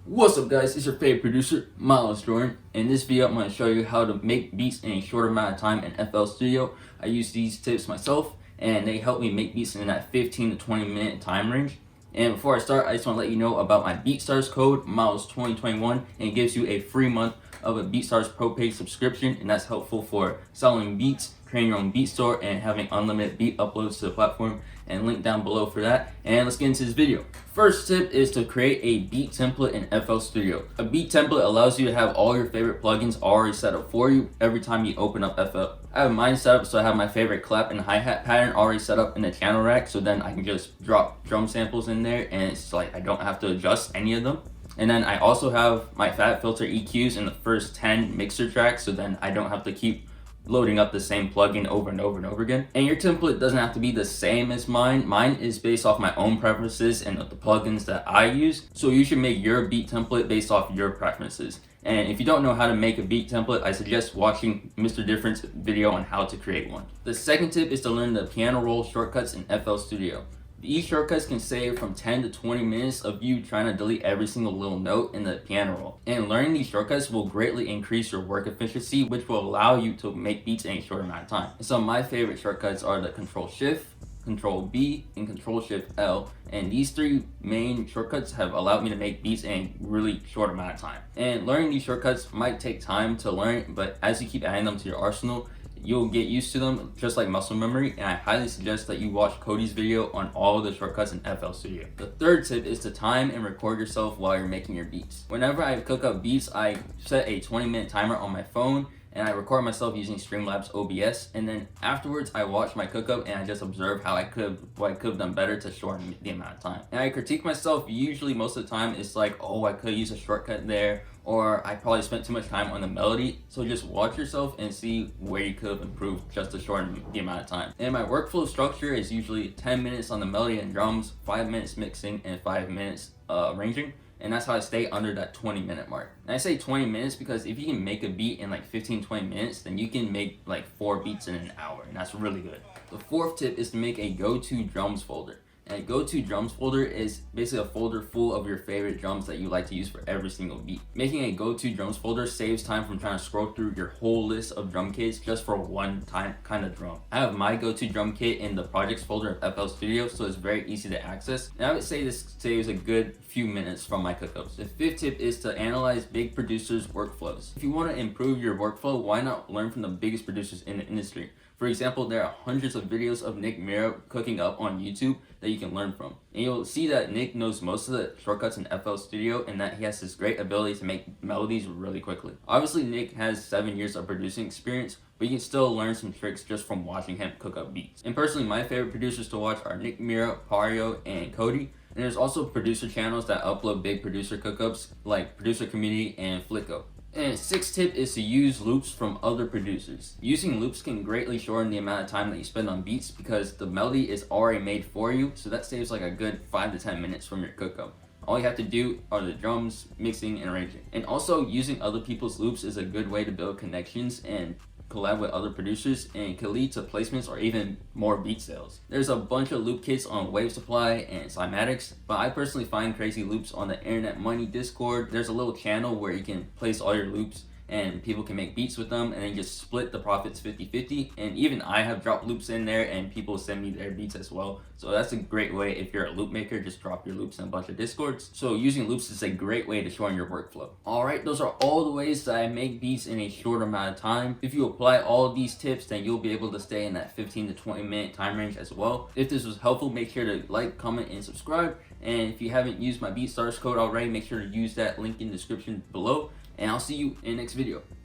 What's up guys, it's your favorite producer, Milesjordan. In this video, I'm going to show you how to make beats in a short amount of time in FL Studio. I use these tips myself and they help me make beats in that 15 to 20 minute time range. And before I start, I just want to let you know about my BeatStars code, Miles2021, and it gives you a free month of a BeatStars Pro paid subscription, and that's helpful for selling beats, creating your own beat store, and having unlimited beat uploads to the platform, and link down below for that. And let's get into this video. First tip is to create a beat template in FL Studio. A beat template allows you to have all your favorite plugins already set up for you every time you open up FL. I have mine set up so I have my favorite clap and hi-hat pattern already set up in the channel rack, so then I can just drop drum samples in there and it's like I don't have to adjust any of them. And then I also have my fat filter EQs in the first 10 mixer tracks, so then I don't have to keep loading up the same plugin over and over and over again. And your template doesn't have to be the same as mine. Mine is based off my own preferences and the plugins that I use. So you should make your beat template based off your preferences. And if you don't know how to make a beat template, I suggest watching Mr. Different's video on how to create one. The second tip is to learn the piano roll shortcuts in FL Studio. These shortcuts can save from 10 to 20 minutes of you trying to delete every single little note in the piano roll. And learning these shortcuts will greatly increase your work efficiency, which will allow you to make beats in a short amount of time. And some of my favorite shortcuts are the Control-Shift, Control-B, and Control-Shift-L. And these three main shortcuts have allowed me to make beats in a really short amount of time. And learning these shortcuts might take time to learn, but as you keep adding them to your arsenal, you'll get used to them just like muscle memory, and I highly suggest that you watch Cody's video on all of the shortcuts in FL Studio. The third tip is to time and record yourself while you're making your beats. Whenever I cook up beats, I set a 20-minute timer on my phone and I record myself using Streamlabs OBS, and then afterwards I watch my cook up and I just observe what I could have done better to shorten the amount of time. And I critique myself. Usually most of the time it's like, oh, I could use a shortcut there, or I probably spent too much time on the melody. So just watch yourself and see where you could have improved just to shorten the amount of time. And my workflow structure is usually 10 minutes on the melody and drums, 5 minutes mixing, and 5 minutes arranging. And that's how I stay under that 20-minute mark. And I say 20 minutes because if you can make a beat in like 15-20 minutes, then you can make like 4 beats in an hour, and that's really good. The fourth tip is to make a go-to drums folder. And a go-to drums folder is basically a folder full of your favorite drums that you like to use for every single beat. Making a go-to drums folder saves time from trying to scroll through your whole list of drum kits just for one kind of drum. I have my go-to drum kit in the projects folder of FL Studio, so it's very easy to access. And I would say this saves a good few minutes from my cookups. The fifth tip is to analyze big producers' workflows. If you want to improve your workflow, why not learn from the biggest producers in the industry? For example, there are hundreds of videos of Nick Mira cooking up on YouTube that you can learn from. And you'll see that Nick knows most of the shortcuts in FL Studio and that he has this great ability to make melodies really quickly. Obviously, Nick has 7 years of producing experience, but you can still learn some tricks just from watching him cook up beats. And personally, my favorite producers to watch are Nick Mira, Pario, and Cody. And there's also producer channels that upload big producer cookups like Producer Community and Flicko. And sixth tip is to use loops from other producers. Using loops can greatly shorten the amount of time that you spend on beats because the melody is already made for you, so that saves like a good 5 to 10 minutes from your cookup. All you have to do are the drums, mixing, and arranging. And also, using other people's loops is a good way to build connections and collab with other producers, and it can lead to placements or even more beat sales. There's a bunch of loop kits on Wave Supply and Cymatics, but I personally find crazy loops on the Internet Money Discord. There's a little channel where you can place all your loops and people can make beats with them and then just split the profits 50-50. And even I have dropped loops in there and people send me their beats as well. So that's a great way. If you're a loop maker, just drop your loops in a bunch of discords. So using loops is a great way to shorten your workflow. Alright, those are all the ways that I make beats in a short amount of time. If you apply all of these tips, then you'll be able to stay in that 15 to 20 minute time range as well. If this was helpful, make sure to like, comment, and subscribe. And if you haven't used my BeatStars code already, make sure to use that link in the description below. And I'll see you in the next video.